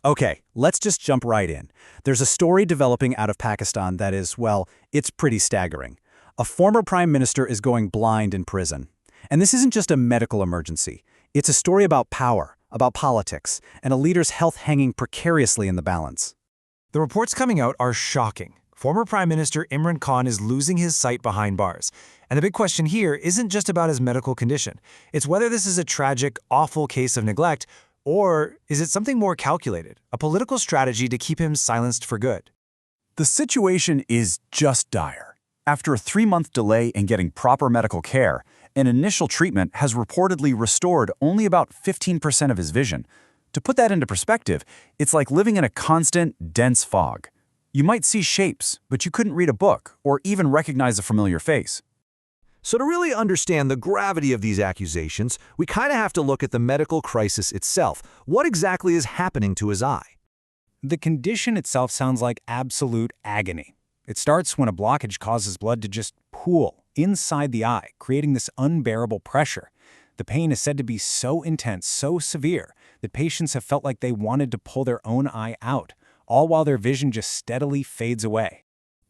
Okay, let's just jump right in. There's a story developing out of Pakistan that is, well, it's pretty staggering. A former prime minister is going blind in prison. And this isn't just a medical emergency. It's a story about power, about politics, and a leader's health hanging precariously in the balance. The reports coming out are shocking. Former Prime Minister Imran Khan is losing his sight behind bars. And the big question here isn't just about his medical condition. It's whether this is a tragic, awful case of neglect, or is it something more calculated, a political strategy to keep him silenced for good? The situation is just dire. After a 3-month delay in getting proper medical care, an initial treatment has reportedly restored only about 15% of his vision. To put that into perspective, it's like living in a constant, dense fog. You might see shapes, but you couldn't read a book or even recognize a familiar face. So to really understand the gravity of these accusations, we kind of have to look at the medical crisis itself. What exactly is happening to his eye? The condition itself sounds like absolute agony. It starts when a blockage causes blood to just pool inside the eye, creating this unbearable pressure. The pain is said to be so intense, so severe, that patients have felt like they wanted to pull their own eye out, all while their vision just steadily fades away.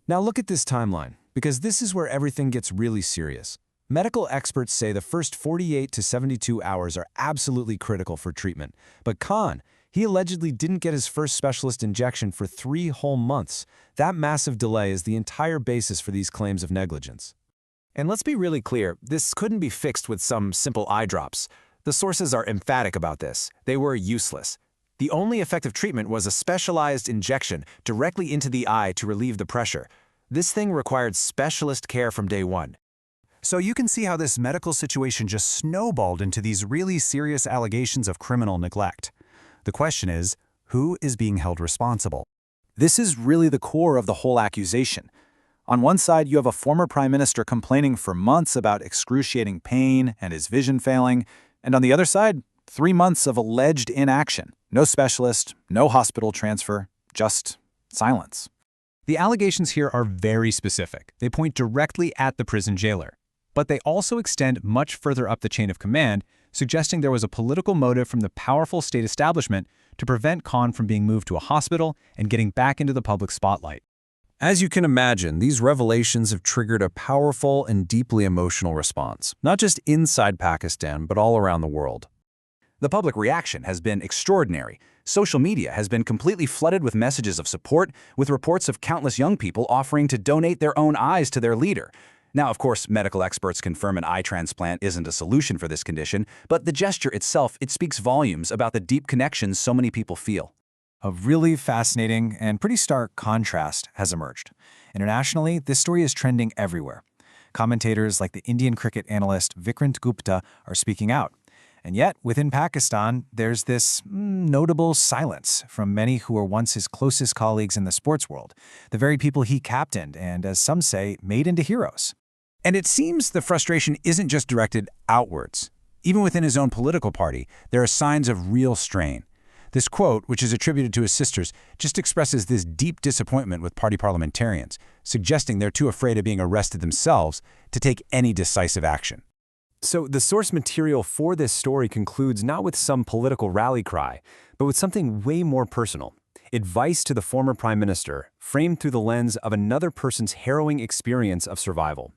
Now look at this timeline, because this is where everything gets really serious. Medical experts say the first 48 to 72 hours are absolutely critical for treatment. But Khan, he allegedly didn't get his first specialist injection for 3 whole months. That massive delay is the entire basis for these claims of negligence. And let's be really clear, this couldn't be fixed with some simple eye drops. The sources are emphatic about this. They were useless. The only effective treatment was a specialized injection directly into the eye to relieve the pressure. This thing required specialist care from day one. So you can see how this medical situation just snowballed into these really serious allegations of criminal neglect. The question is, who is being held responsible? This is really the core of the whole accusation. On one side, you have a former prime minister complaining for months about excruciating pain and his vision failing, and on the other side, 3 months of alleged inaction. No specialist, no hospital transfer, just silence. The allegations here are very specific. They point directly at the prison jailer. But they also extend much further up the chain of command, suggesting there was a political motive from the powerful state establishment to prevent Khan from being moved to a hospital and getting back into the public spotlight. As you can imagine, these revelations have triggered a powerful and deeply emotional response, not just inside Pakistan, but all around the world. The public reaction has been extraordinary. Social media has been completely flooded with messages of support, with reports of countless young people offering to donate their own eyes to their leader. Now, of course, medical experts confirm an eye transplant isn't a solution for this condition, but the gesture itself, it speaks volumes about the deep connections so many people feel. A really fascinating and pretty stark contrast has emerged. Internationally, this story is trending everywhere. Commentators like the Indian cricket analyst Vikrant Gupta are speaking out. And yet, within Pakistan, there's this notable silence from many who were once his closest colleagues in the sports world, the very people he captained and, as some say, made into heroes. And it seems the frustration isn't just directed outwards. Even within his own political party, there are signs of real strain. This quote, which is attributed to his sisters, just expresses this deep disappointment with party parliamentarians, suggesting they're too afraid of being arrested themselves to take any decisive action. So the source material for this story concludes not with some political rally cry, but with something way more personal. Advice to the former prime minister, framed through the lens of another person's harrowing experience of survival.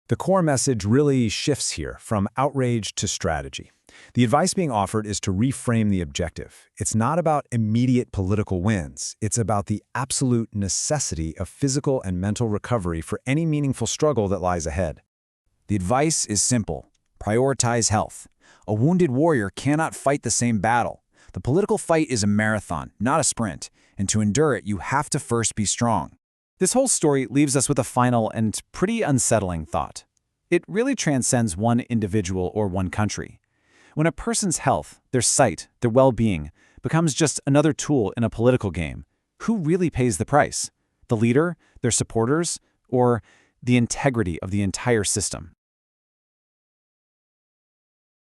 The core message really shifts here from outrage to strategy. The advice being offered is to reframe the objective. It's not about immediate political wins. It's about the absolute necessity of physical and mental recovery for any meaningful struggle that lies ahead. The advice is simple. Prioritize health. A wounded warrior cannot fight the same battle. The political fight is a marathon, not a sprint, and to endure it, you have to first be strong. This whole story leaves us with a final and pretty unsettling thought. It really transcends one individual or one country. When a person's health, their sight, their well-being, becomes just another tool in a political game, who really pays the price? The leader, their supporters, or the integrity of the entire system?